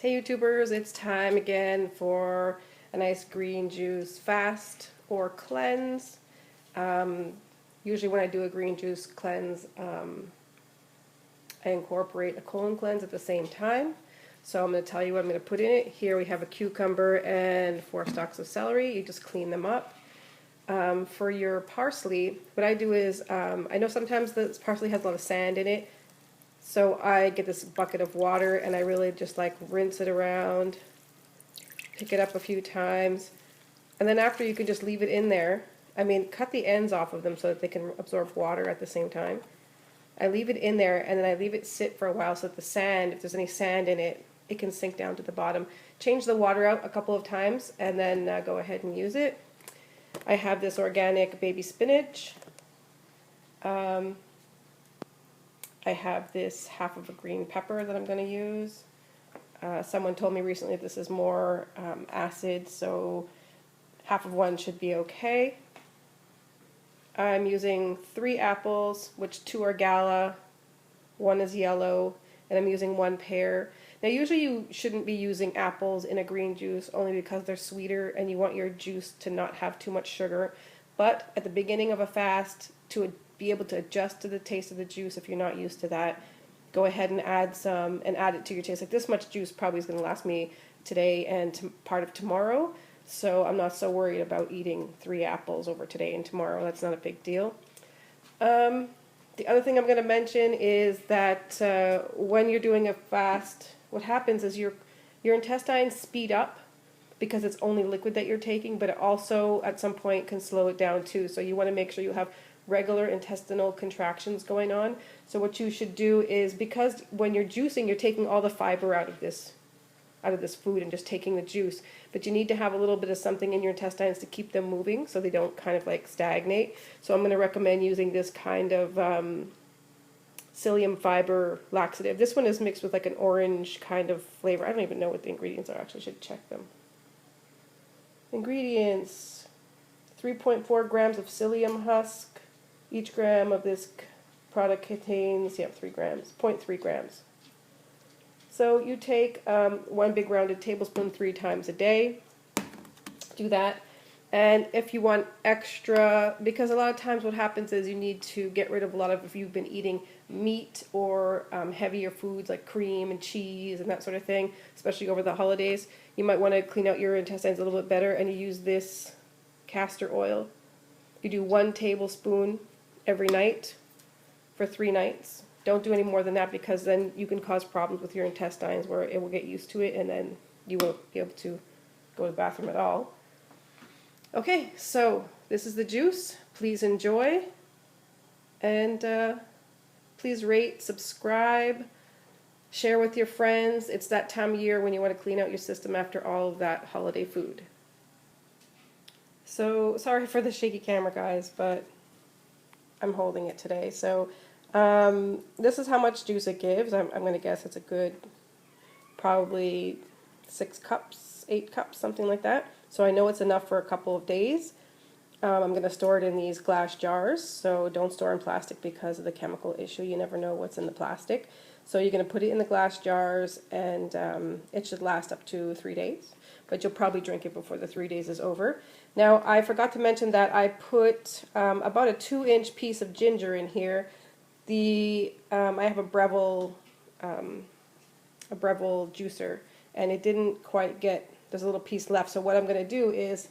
Hey YouTubers, it's time again for a nice green juice fast or cleanse. Um, Usually when I do a green juice cleanse, I incorporate a colon cleanse at the same time. So I'm going to tell you what I'm going to put in it. Here we have a cucumber and 4 stalks of celery. You just clean them up. For your parsley, what I do is, I know sometimes the parsley has a lot of sand in it, so I get this bucket of water and I really just like rinse it around, pick it up a few times, and then after you can just leave it in there. I mean, cut the ends off of them so that they can absorb water at the same time. I leave it in there and then I leave it sit for a while so that the sand, if there's any sand in it, it can sink down to the bottom. Change the water out a couple of times and then go ahead and use it. I have this organic baby spinach. I have this half of a green pepper that I'm going to use. Someone told me recently this is more acid, so half of one should be okay. I'm using 3 apples, which 2 are gala, 1 is yellow, and I'm using 1 pear. Now usually you shouldn't be using apples in a green juice only because they're sweeter and you want your juice to not have too much sugar. But at the beginning of a fast, to be able to adjust to the taste of the juice if you're not used to that, go ahead and add some and add it to your taste. Like this much juice probably is going to last me today and part of tomorrow. So I'm not so worried about eating 3 apples over today and tomorrow. That's not a big deal. The other thing I'm going to mention is that when you're doing a fast, what happens is your intestines speed up because it's only liquid that you're taking, but it also at some point can slow it down too. So you want to make sure you have regular intestinal contractions going on. So what you should do is, because when you're juicing, you're taking all the fiber out of this food and just taking the juice, but you need to have a little bit of something in your intestines to keep them moving so they don't kind of like stagnate. So I'm going to recommend using this kind of psyllium fiber laxative. This one is mixed with like an orange kind of flavor. I don't even know what the ingredients are. Actually, I should check them. Ingredients: 3.4 grams of psyllium husk. Each gram of this product contains 3 grams, 0.3 grams. So you take 1 big rounded tablespoon 3 times a day. Do that. And if you want extra, because a lot of times what happens is you need to get rid of a lot of, if you've been eating meat or heavier foods like cream and cheese and that sort of thing, especially over the holidays, you might want to clean out your intestines a little bit better, and you use this castor oil. You do 1 tablespoon every night for 3 nights. Don't do any more than that, because then you can cause problems with your intestines where it will get used to it and then you won't be able to go to the bathroom at all. Okay, so this is the juice. Please enjoy, and please rate, subscribe, share with your friends. It's that time of year when you want to clean out your system after all of that holiday food. So sorry for the shaky camera, guys, but I'm holding it today. So this is how much juice it gives. I'm going to guess it's a good probably 6 cups, 8 cups, something like that. So I know it's enough for a couple of days. I'm going to store it in these glass jars, so don't store in plastic because of the chemical issue. You never know what's in the plastic. So you're going to put it in the glass jars, and it should last up to 3 days. But you'll probably drink it before the 3 days is over. Now, I forgot to mention that I put about a 2-inch piece of ginger in here. I have a Breville juicer, and it didn't quite get, there's a little piece left. So what I'm going to do is,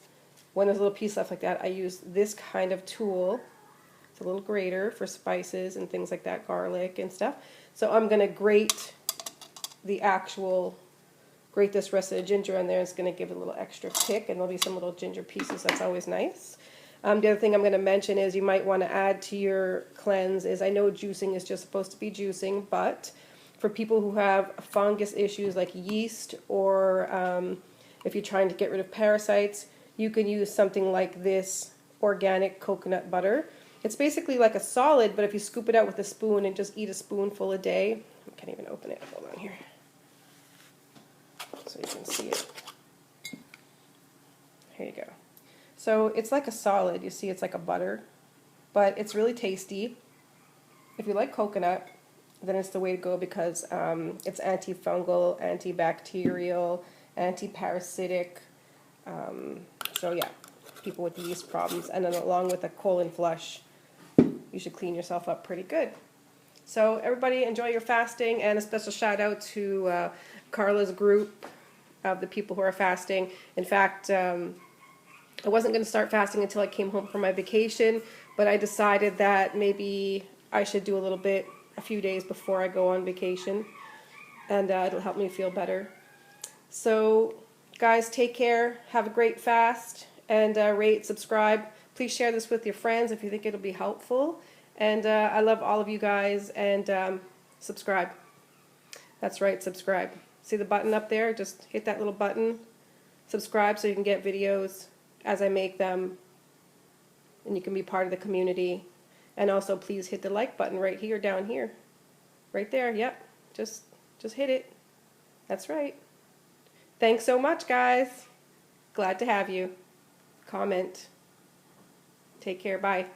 when there's a little piece left like that, I use this kind of tool. It's a little grater for spices and things like that, garlic and stuff. So I'm going to grate this rest of the ginger in there. It's going to give it a little extra kick, and there'll be some little ginger pieces. That's always nice. The other thing I'm going to mention is you might want to add to your cleanse is, I know juicing is just supposed to be juicing, but for people who have fungus issues like yeast, or if you're trying to get rid of parasites, you can use something like this organic coconut butter. It's basically like a solid, but if you scoop it out with a spoon and just eat a spoonful a day, I can't even open it, hold on here, so you can see it. Here you go. So it's like a solid, you see it's like a butter, but it's really tasty. If you like coconut, then it's the way to go because it's antifungal, antibacterial, antiparasitic. So yeah, people with yeast problems, and then along with a colon flush, you should clean yourself up pretty good. So everybody enjoy your fasting, and a special shout out to Carla's group of the people who are fasting. In fact, I wasn't going to start fasting until I came home from my vacation, but I decided that maybe I should do a little bit a few days before I go on vacation, and it'll help me feel better. So guys, take care, have a great fast, and rate, subscribe. Please share this with your friends if you think it'll be helpful. And I love all of you guys, and subscribe. That's right, subscribe. See the button up there? Just hit that little button, subscribe, so you can get videos as I make them, and you can be part of the community. And also please hit the like button right here, down here. Right there, yep. Just hit it. That's right. Thanks so much, guys. Glad to have you. Comment. Take care, bye.